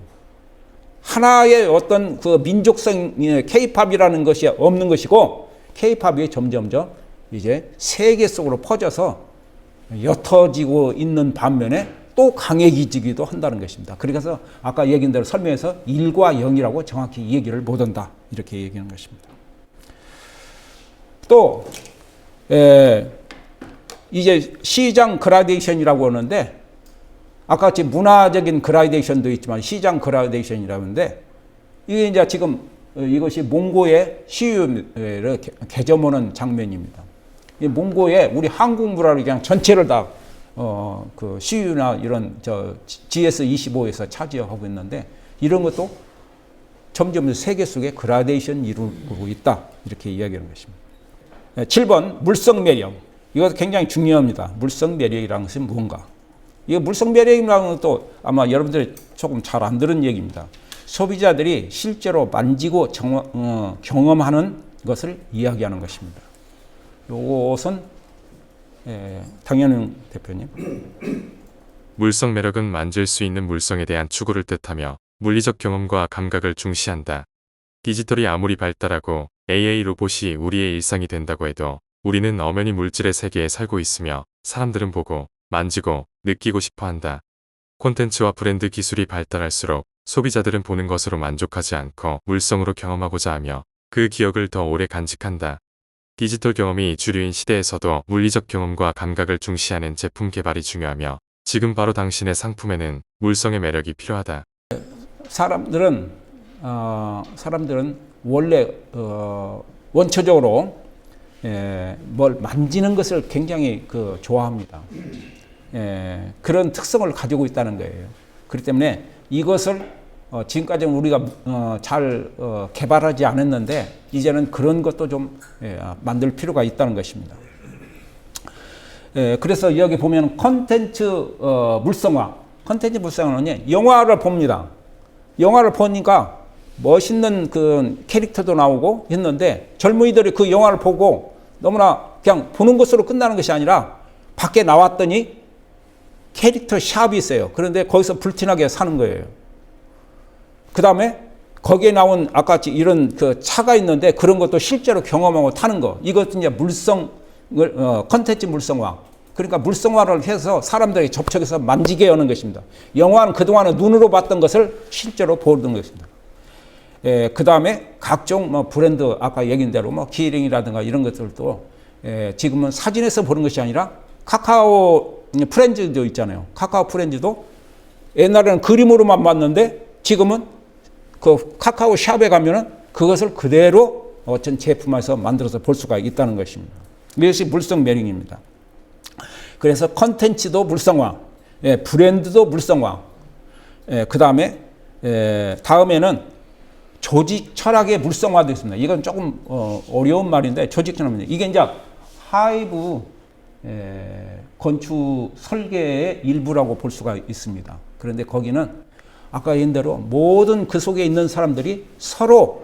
하나의 어떤 그 민족성 K-팝이라는 것이 없는 것이고 K-팝이 점점점 이제 세계 속으로 퍼져서 옅어지고 있는 반면에 또 강해지기도 한다는 것입니다. 그래서 아까 얘기한 대로 설명해서 1과 0이라고 정확히 얘기를 못한다. 이렇게 얘기하는 것입니다. 또 이제 시장 그라데이션이라고 하는데 아까 같이 문화적인 그라데이션도 있지만 시장 그라데이션이라고 하는데 이게 이제 지금 이것이 몽고의 시유를 개점하는 장면입니다. 이 몽고에 우리 한국 문화를 그냥 전체를 다 그 시유나 이런 GS25에서 차지하고 있는데 이런 것도 점점 세계 속에 그라데이션 이루고 있다. 이렇게 이야기하는 것입니다. 7번 물성 매력. 이거 굉장히 중요합니다. 물성 매력이라는 것이 뭔가. 이 물성 매력이라는 것도 아마 여러분들이 조금 잘 안 들은 얘기입니다. 소비자들이 실제로 만지고 경험하는 것을 이야기하는 것입니다. 이것은 당연히 대표님. 물성 매력은 만질 수 있는 물성에 대한 추구를 뜻하며 물리적 경험과 감각을 중시한다. 디지털이 아무리 발달하고 AI 로봇이 우리의 일상이 된다고 해도 우리는 엄연히 물질의 세계에 살고 있으며 사람들은 보고, 만지고, 느끼고 싶어 한다. 콘텐츠와 브랜드 기술이 발달할수록 소비자들은 보는 것으로 만족하지 않고 물성으로 경험하고자 하며 그 기억을 더 오래 간직한다. 디지털 경험이 주류인 시대에서도 물리적 경험과 감각을 중시하는 제품 개발이 중요하며 지금 바로 당신의 상품에는 물성의 매력이 필요하다. 사람들은 원래 원초적으로 뭘 만지는 것을 굉장히 좋아합니다. 그런 특성을 가지고 있다는 거예요. 그렇기 때문에 이것을 지금까지는 우리가 잘 개발하지 않았는데 이제는 그런 것도 좀 만들 필요가 있다는 것입니다. 그래서 여기 보면 컨텐츠 물성화. 컨텐츠 물성화는 영화를 봅니다. 영화를 보니까 멋있는 그 캐릭터도 나오고 했는데 젊은이들이 그 영화를 보고 너무나 그냥 보는 것으로 끝나는 것이 아니라 밖에 나왔더니 캐릭터 샵이 있어요. 그런데 거기서 불티나게 사는 거예요. 그 다음에 거기에 나온 아까 이런 그 차가 있는데 그런 것도 실제로 경험하고 타는 거. 이것도 이제 컨텐츠 물성화. 그러니까 물성화를 해서 사람들이 접촉해서 만지게 하는 것입니다. 영화는 그동안은 눈으로 봤던 것을 실제로 보는 것입니다. 그 다음에 각종 브랜드 아까 얘기한 대로 키링이라든가 이런 것들도 지금은 사진에서 보는 것이 아니라 카카오 프렌즈도 있잖아요. 카카오 프렌즈도 옛날에는 그림으로만 봤는데 지금은 그 카카오 샵에 가면은 그것을 그대로 어떤 제품에서 만들어서 볼 수가 있다는 것입니다. 이것이 물성 매력입니다. 그래서 컨텐츠도 물성화, 브랜드도 물성화, 그 다음에 다음에는 조직 철학의 물성화도 있습니다. 이건 조금 어려운 말인데 조직 철학입니다. 이게 이제 하이브 건축 설계의 일부라고 볼 수가 있습니다. 그런데 거기는 아까 얘기한 대로 모든 그 속에 있는 사람들이 서로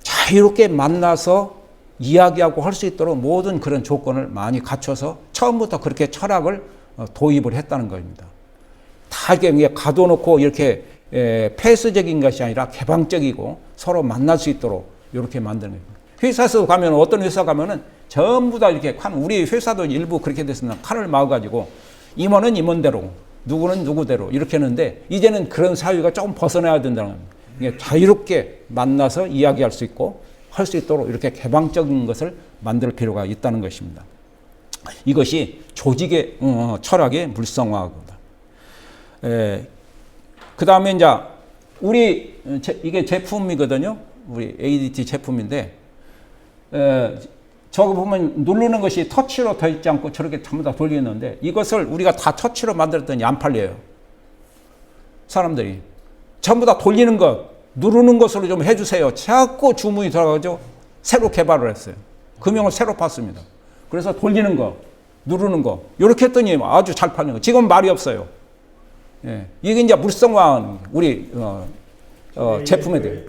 자유롭게 만나서 이야기하고 할 수 있도록 모든 그런 조건을 많이 갖춰서 처음부터 그렇게 철학을 도입을 했다는 겁니다. 다 이렇게 가둬놓고 이렇게 폐쇄적인 것이 아니라 개방적이고 서로 만날 수 있도록 이렇게 만드는 거예요. 회사에서 가면 어떤 회사 가면은 전부 다 이렇게 우리 회사도 일부 그렇게 됐습니다. 칸을 막아가지고 임원은 임원대로 누구는 누구대로 이렇게 했는데 이제는 그런 사회가 조금 벗어나야 된다는 겁니다. 자유롭게 만나서 이야기할 수 있고 할 수 있도록 이렇게 개방적인 것을 만들 필요가 있다는 것입니다. 이것이 조직의 철학의 물성화입니다. 그 다음에 이제 이게 제품이거든요. 우리 ADT 제품인데 저거 보면 누르는 것이 터치로 되어 있지 않고 저렇게 전부 다 돌리는데 이것을 우리가 다 터치로 만들었더니 안 팔려요. 사람들이 전부 다 돌리는 것 누르는 것으로 좀 해주세요. 자꾸 주문이 들어가죠. 새로 개발을 했어요. 금형을 새로 팠습니다. 그래서 돌리는 거, 누르는 거 이렇게 했더니 아주 잘 팔리는 거. 지금 말이 없어요. 이게 이제 물성화 우리 제품에 대해.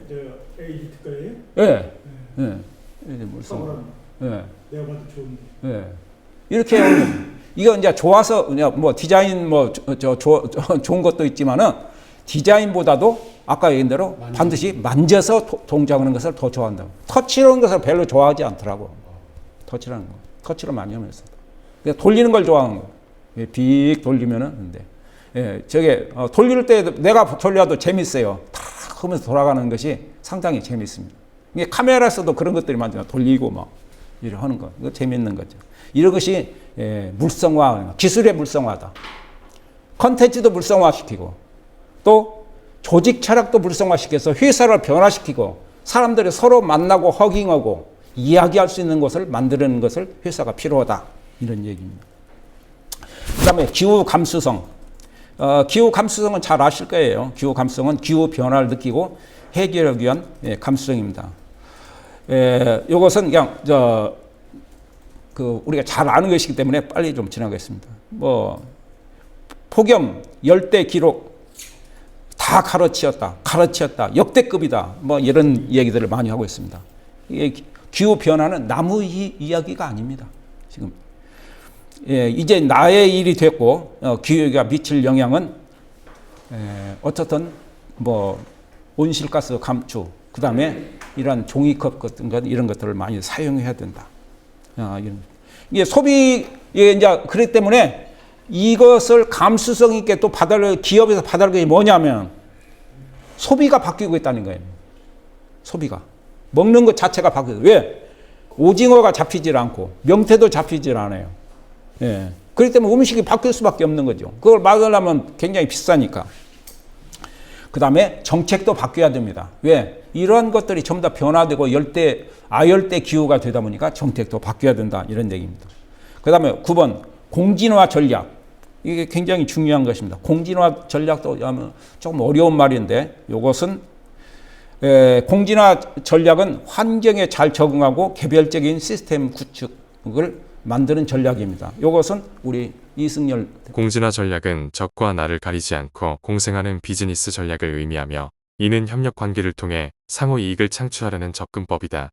물성화. 내가 봐도 좋은데. 이렇게 이거 이제 좋아서 뭐 디자인 좋은 것도 있지만은 디자인보다도 아까 얘기한 대로 반드시 만져서 동작하는 것을 더 좋아한다고. 터치로 하는 것을 별로 좋아하지 않더라고. 터치라는 거. 터치로 많이 하면서. 돌리는 걸 좋아하는 거. 빅 돌리면은 근데 저게 돌릴 때 내가 돌려도 재밌어요. 탁 하면서 돌아가는 것이 상당히 재밌습니다. 이게 카메라에서도 그런 것들이 많잖아요. 돌리고 막 이렇게 하는 거. 이거 재밌는 거죠. 이런 것이 물성화, 기술의 물성화다. 컨텐츠도 물성화시키고 또 조직 철학도 물성화시켜서 회사를 변화시키고 사람들이 서로 만나고 허깅하고 이야기할 수 있는 것을 만드는 것을 회사가 필요하다. 이런 얘기입니다. 그 다음에 기후 감수성. 기후 감수성은 잘 아실 거예요. 기후 감수성은 기후 변화를 느끼고 해결하기 위한 감수성입니다. 이것은 그냥 그 우리가 잘 아는 것이기 때문에 빨리 좀 지나가겠습니다. 뭐 폭염, 열대 기록 다 가르치었다, 역대급이다. 뭐 이런 얘기들을 많이 하고 있습니다. 이게 기후 변화는 나무 이야기가 아닙니다. 지금 이제 나의 일이 됐고 기후가 미칠 영향은 어쨌든 뭐 온실가스 감축, 그 다음에 이런 종이컵 같은 것 이런 것들을 많이 사용해야 된다. 이게 소비에 이제 그렇기 때문에 이것을 감수성 있게 또 기업에서 받아들일 게 뭐냐면 소비가 바뀌고 있다는 거예요. 소비가 먹는 것 자체가 바뀌고 왜? 오징어가 잡히질 않고 명태도 잡히질 않아요. 예. 그렇기 때문에 음식이 바뀔 수밖에 없는 거죠. 그걸 막으려면 굉장히 비싸니까. 그 다음에 정책도 바뀌어야 됩니다. 왜? 이런 것들이 전부 다 변화되고 아열대 기후가 되다 보니까 정책도 바뀌어야 된다. 이런 얘기입니다. 그 다음에 9번 공진화 전략. 이게 굉장히 중요한 것입니다. 공진화 전략도 조금 어려운 말인데 이것은 공진화 전략은 환경에 잘 적응하고 개별적인 시스템 구축을 만드는 전략입니다. 이것은 우리 이승열 공진화 전략은 적과 나를 가리지 않고 공생하는 비즈니스 전략을 의미하며 이는 협력 관계를 통해 상호 이익을 창출하려는 접근법이다.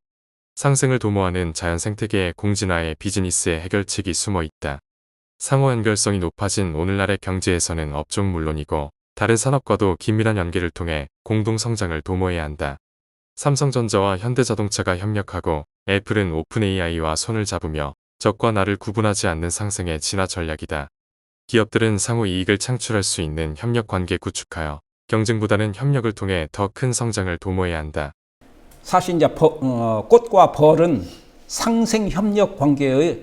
상생을 도모하는 자연 생태계의 공진화에 비즈니스의 해결책이 숨어 있다. 상호 연결성이 높아진 오늘날의 경제에서는 업종 물론이고 다른 산업과도 긴밀한 연계를 통해 공동 성장을 도모해야 한다. 삼성전자와 현대자동차가 협력하고 애플은 오픈 AI와 손을 잡으며 적과 나를 구분하지 않는 상생의 진화 전략이다. 기업들은 상호 이익을 창출할 수 있는 협력 관계 구축하여 경쟁보다는 협력을 통해 더 큰 성장을 도모해야 한다. 사실 이제 꽃과 벌은 상생 협력 관계의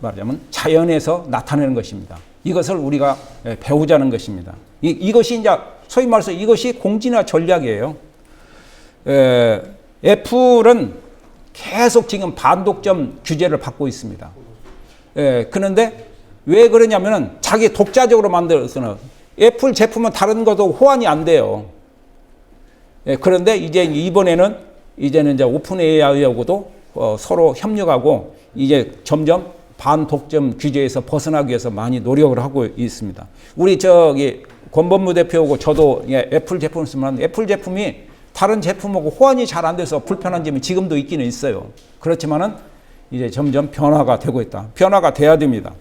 말하자면 자연에서 나타내는 것입니다. 이것을 우리가 배우자는 것입니다. 이것이 이제 소위 말해서 이것이 공진화 전략이에요. 애플은 계속 지금 반독점 규제를 받고 있습니다. 그런데 왜 그러냐면은 자기 독자적으로 만들어서는 애플 제품은 다른 것도 호환이 안 돼요. 그런데 이번에는 이제 오픈 AI하고도 서로 협력하고 이제 점점 반독점 규제에서 벗어나기 위해서 많이 노력을 하고 있습니다. 우리 권범무 대표하고 저도 애플 제품을 쓰면 애플 제품이 다른 제품하고 호환이 잘 안 돼서 불편한 점이 지금도 있기는 있어요. 그렇지만은 이제 점점 변화가 되고 있다. 변화가 돼야 됩니다.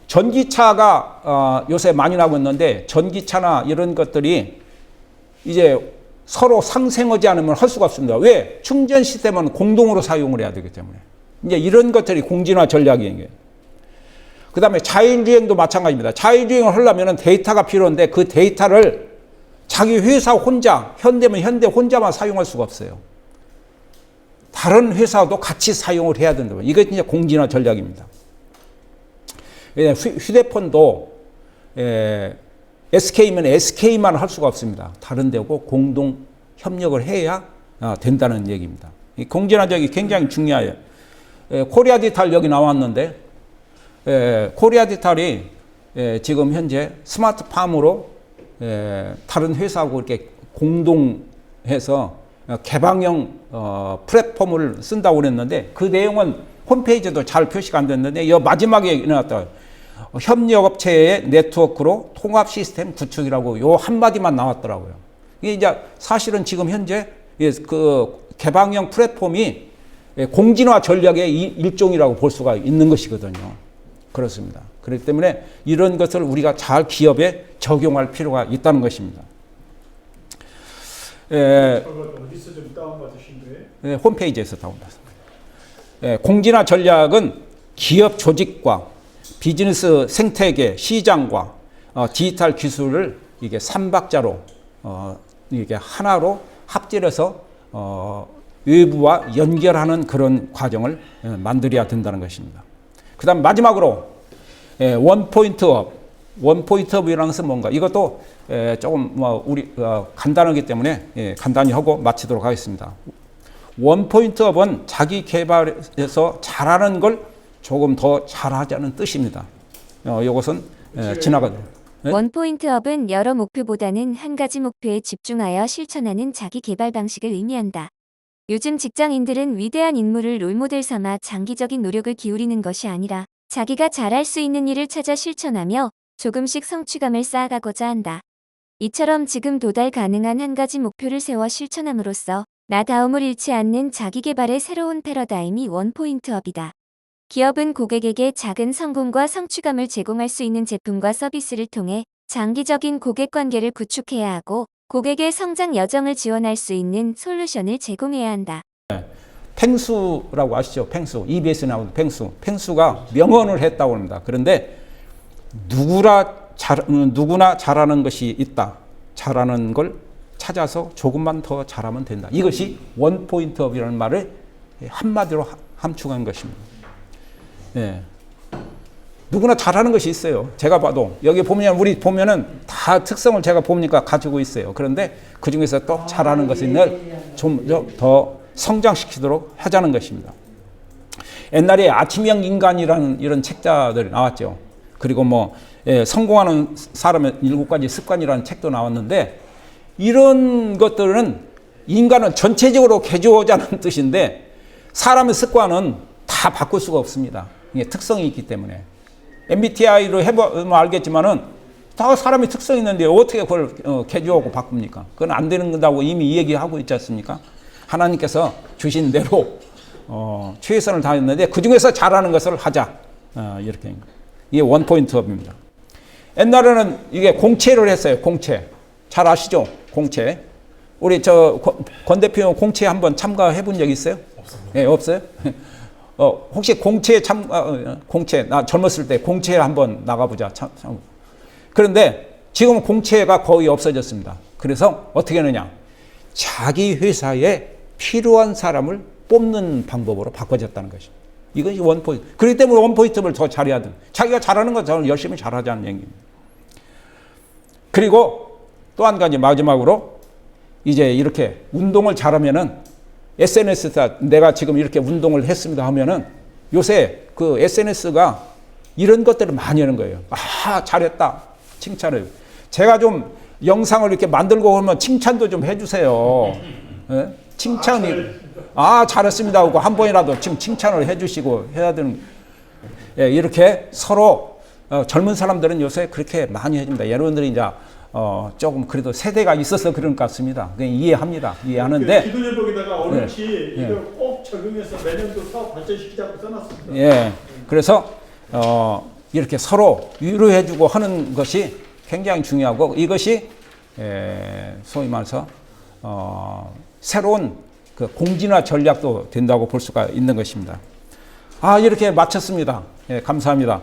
전기차가 요새 많이 나오고 있는데 전기차나 이런 것들이 이제 서로 상생하지 않으면 할 수가 없습니다. 왜? 충전 시스템은 공동으로 사용을 해야 되기 때문에. 이제 이런 것들이 공진화 전략이에요. 그 다음에 자율주행도 마찬가지입니다. 자율주행을 하려면 데이터가 필요한데 그 데이터를 자기 회사 혼자, 현대면 현대 혼자만 사용할 수가 없어요. 다른 회사도 같이 사용을 해야 된다. 이게 이제 공진화 전략입니다. 휴대폰도 SK면 SK만 할 수가 없습니다. 다른 데고 공동 협력을 해야 된다는 얘기입니다. 이 공진화 전략이 굉장히 중요해요. 코리아 디지털 여기 나왔는데 코리아 디지털이 지금 현재 스마트팜으로 다른 회사하고 이렇게 공동해서 개방형 플랫폼을 쓴다고 그랬는데 그 내용은 홈페이지도 잘 표시가 안 됐는데 이 마지막에 나왔다. 협력업체의 네트워크로 통합 시스템 구축이라고 요 한마디만 나왔더라고요. 이게 이제 사실은 지금 현재 그 개방형 플랫폼이 공진화 전략의 일종이라고 볼 수가 있는 것이거든요. 그렇습니다. 그렇기 때문에 이런 것을 우리가 잘 기업에 적용할 필요가 있다는 것입니다. 어디서 좀 다운받으신 거예요? 홈페이지에서 다운받습니다. 공진화 전략은 기업 조직과 비즈니스 생태계, 시장과 디지털 기술을 이게 삼박자로 이게 하나로 합질해서 외부와 연결하는 그런 과정을 만들어야 된다는 것입니다. 그다음 마지막으로 원포인트업. 원포인트업이라는 것은 뭔가? 이것도 조금 우리 간단하기 때문에 간단히 하고 마치도록 하겠습니다. 원포인트업은 자기 개발해서 잘하는 걸 조금 더 잘하자는 뜻입니다. 이것은 지나가는. 원포인트업은 여러 목표보다는 한 가지 목표에 집중하여 실천하는 자기 개발 방식을 의미한다. 요즘 직장인들은 위대한 인물을 롤모델 삼아 장기적인 노력을 기울이는 것이 아니라 자기가 잘할 수 있는 일을 찾아 실천하며 조금씩 성취감을 쌓아가고자 한다. 이처럼 지금 도달 가능한 한 가지 목표를 세워 실천함으로써 나다움을 잃지 않는 자기개발의 새로운 패러다임이 원포인트업이다. 기업은 고객에게 작은 성공과 성취감을 제공할 수 있는 제품과 서비스를 통해 장기적인 고객 관계를 구축해야 하고 고객의 성장 여정을 지원할 수 있는 솔루션을 제공해야 한다. 펭수라고 아시죠? 펭수. EBS에 나오는 펭수. 펭수가 명언을 했다고 합니다. 그런데 누구나 잘하는 것이 있다. 잘하는 걸 찾아서 조금만 더 잘하면 된다. 이것이 원포인트업이라는 말을 한마디로 함축한 것입니다. 예. 누구나 잘하는 것이 있어요. 제가 봐도 여기 보면 우리 보면은 다 특성을 제가 보니까 가지고 있어요. 그런데 그 중에서 또 잘하는 것을 좀 더 성장시키도록 하자는 것입니다. 옛날에 아침형 인간이라는 이런 책자들이 나왔죠. 그리고 뭐 성공하는 사람의 7가지 습관이라는 책도 나왔는데 이런 것들은 인간은 전체적으로 개조하자는 뜻인데 사람의 습관은 다 바꿀 수가 없습니다. 이게 특성이 있기 때문에. MBTI로 해보면 알겠지만은 다 사람의 특성이 있는데 어떻게 그걸 개조하고 바꿉니까? 그건 안 되는다고 이미 얘기하고 있지 않습니까? 하나님께서 주신 대로 최선을 다했는데 그 중에서 잘하는 것을 하자. 이렇게. 이게 원포인트업입니다. 옛날에는 이게 공채를 했어요. 공채. 잘 아시죠? 공채. 우리 권 대표 공채 한번 참가해 본 적 있어요? 없습니다. 예, 없어요? 혹시 공채 공채, 나 젊었을 때 공채 한번 나가보자. 그런데 지금은 공채가 거의 없어졌습니다. 그래서 어떻게 하느냐. 자기 회사에 필요한 사람을 뽑는 방법으로 바꿔졌다는 것입니다. 이것이 원포인트. 그렇기 때문에 원포인트를 더 잘해야 돼. 자기가 잘하는 건 저는 열심히 잘하자는 얘기입니다. 그리고 또 한 가지 마지막으로 이제 이렇게 운동을 잘하면은 SNS에서 내가 지금 이렇게 운동을 했습니다 하면은 요새 그 SNS가 이런 것들을 많이 하는 거예요. 아, 잘했다. 칭찬을. 제가 좀 영상을 이렇게 만들고 하면 칭찬도 좀 해주세요. 예? 칭찬이, 잘했습니다 하고 한 번이라도 지금 칭찬을 해주시고 해야 되는, 예, 이렇게 서로 젊은 사람들은 요새 그렇게 많이 해줍니다. 여러분들이 이제 조금 그래도 세대가 있어서 그런 것 같습니다. 그냥 이해합니다. 이해하는데. 기도제복에다가 어른치 이거 꼭 적용해서 내년도 사업 발전시키자고 써놨습니다. 예. 그래서 이렇게 서로 위로해주고 하는 것이 굉장히 중요하고 이것이 소위 말해서 새로운 그 공진화 전략도 된다고 볼 수가 있는 것입니다. 이렇게 마쳤습니다. 예, 감사합니다.